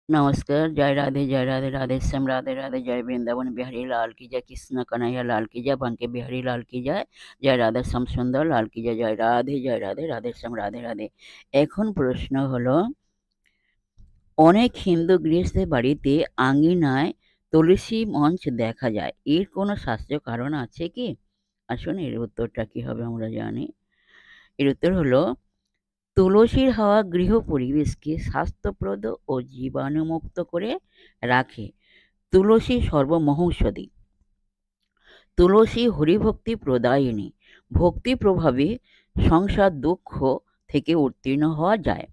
नमस्कार, जय राधे, राधे श्याम, राधे राधे, जय বৃন্দাবন বিহারী লাল की जय, কৃষ্ণ কানাইয়া লাল की जय, বাঙ্কে বিহারী লাল की जय, জয় রাধা শ্যাম সুন্দর লাল की जय, জয় রাধে, রাধে শ্যাম, রাধে রাধে। এখন প্রশ্ন হলো, অনেক হিন্দু গৃহস্থের বাড়িতে আঙ্গিনায় তুলসী মঞ্চ দেখা যায়, এর কোনো শাস্ত্রীয় কারণ আছে কি? আসুন এর উত্তরটা কি হবে আমরা জানি। এর উত্তর হলো, তুলসীর হাওয়া গৃহ পরিবেশকে স্বাস্থ্যপ্রদ ও জীবাণুমুক্ত করে রাখে। তুলসী সর্বমহৌষধি। তুলসী হরিভক্তি প্রদায়িনী। ভক্তি প্রভাবে সংসার দুঃখ থেকে উত্তীর্ণ হওয়া যায়।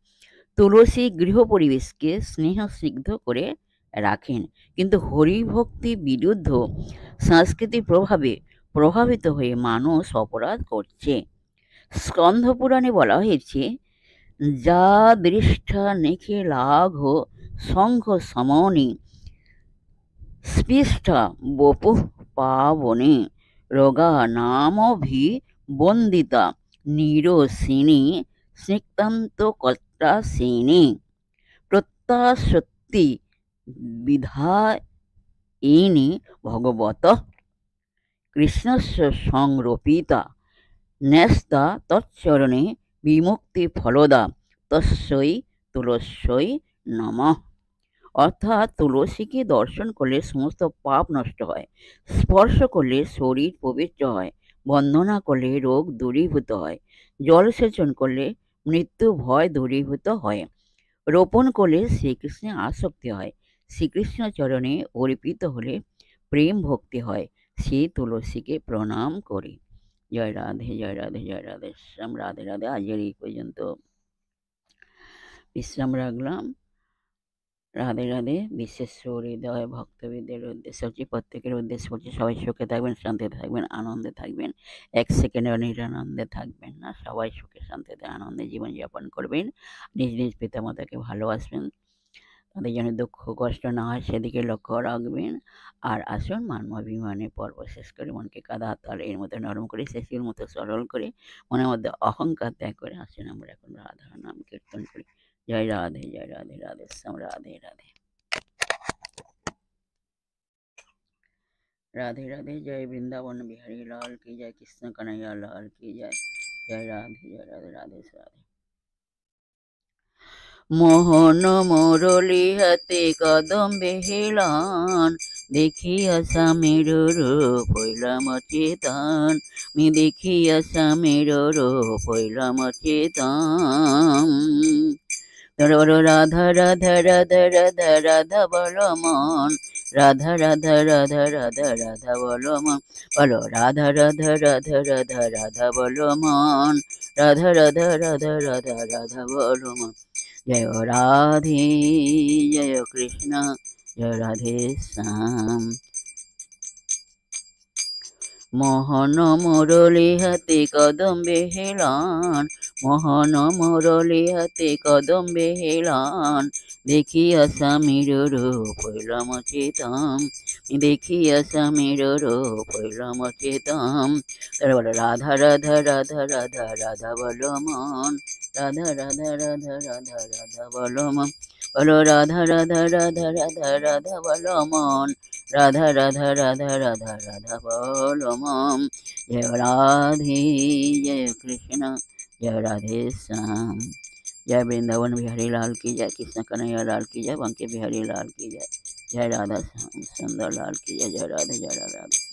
তুলসী গৃহ পরিবেশকে স্নেহস্নিগ্ধ করে রাখেন, কিন্তু হরিভক্তি বিরুদ্ধ সংস্কৃতির প্রভাবে প্রভাবিত হয়ে মানুষ অপরাধ করছে। স্কন্ধ পুরাণে বলা হয়েছে, যা দৃষ্টা নিখিলাঘ শঙ্খ সমনি স্পৃষ্টা বপুঃ পাবনে রোগা নামভিবন্দিতা নিরসিনী স্নিগ্ধান্তকর্তাসিনী প্রত্যাশক্তি বিধায়িনী ভগবতঃ কৃষ্ণস্য সংরোপিতা ন্যস্তা তচ্চরণে বিমুক্তি ফলদা তস্যৈ তুলস্যৈ নমঃ। অর্থাৎ তুলসীকে দর্শন করলে সমস্ত পাপ নষ্ট হয়, স্পর্শ করলে শরীর পবিত্র হয়, বন্দনা করলে রোগ দূরীভূত হয়, জলসেচন করলে মৃত্যু ভয় দূরীভূত হয়, রোপণ করলে শ্রীকৃষ্ণের আসক্তি হয়, শ্রীকৃষ্ণ চরণে অর্পিত হলে প্রেম ভক্তি হয়। সেই তুলসীকে প্রণাম করি। জয় রাধে, জয় রাধে, জয় রাধে শ্যাম, রাধে রাধে। আজকের এই পর্যন্ত বিশ্রাম রাখলাম। রাধে রাধে। বিশেষ হৃদয় ভক্তবিদের উদ্দেশ্যে হচ্ছে, প্রত্যেকের উদ্দেশ্য হচ্ছে, সবাই সুখে থাকবেন, শান্তিতে থাকবেন, আনন্দে থাকবেন, এক সেকেন্ডের নিরানন্দে থাকবেন না, সবাই সুখে শান্তিতে আনন্দে জীবনযাপন করবেন, নিজ নিজ পিতামাতাকে ভালোবাসবেন, তাদের যেন দুঃখ কষ্ট না হয় সেদিকে লক্ষ্য রাখবেন। আর আসুন মানবাভিমানের পর্ব শেষ করে মনকে কাদা তালের মতো নরম করে, শেষের মতো সরল করে, মনের মধ্যে অহংকার ত্যাগ করে আসুন আমরা এখন রাধার নাম কীর্তন করি। জয় রাধে, জয় রাধে, রাধে শ্যাম, রাধে রাধে। राधे राधे। जय वृंदावन बिहारी लाल की जय, कृष्ण कन्हैया लाल की जय, जय राधे, जय राधे, राधे राधे। মোহন মুরলী হাতে কদম বেহেলান, দেখিয়া স্বামীর রূপ হইলাম অচেতন, আমি দেখিয়া স্বামীর রূপ হইলাম অচেতন। রাধা রাধা রাধা রাধা রাধা বল মন, রাধা রাধা রাধা রাধা রাধা বল মন, বলো রাধা রাধা রাধা রাধা রাধা বল মন, রাধা রাধা রাধা রাধা রাধা বল মন। জয় রাধে, জয় কৃষ্ণ, জয় রাধে শ্যাম। মোহন মুরলী হাতে কদম বেহেলান, মোহন মুরলী হাতে কদম বেহেলান, দেখিয়া স্বামীর রূপ হইলাম অচেতন, দেখিয়া স্বামীর রূপ হইলাম অচেতন। তারা বলো রাধা রাধা রাধা রাধা রাধা বল মন, রাধা রাধা রাধা রাধা রাধা বল মন, বলো রাধা রাধা রাধা রাধা রাধা বল মন, রাধা রাধা রাধা রাধা রাধা বল মন। জয় রাধে, জয় কৃষ্ণ, जय राधे श्याम। जय वृंदावन बिहारी लाल की जय, कृष्ण कन्हैया लाल की जय, बांके बिहारी लाल की जय, जय राधा श्याम सुंदर लाल की जय, जय राधे, जय राधे।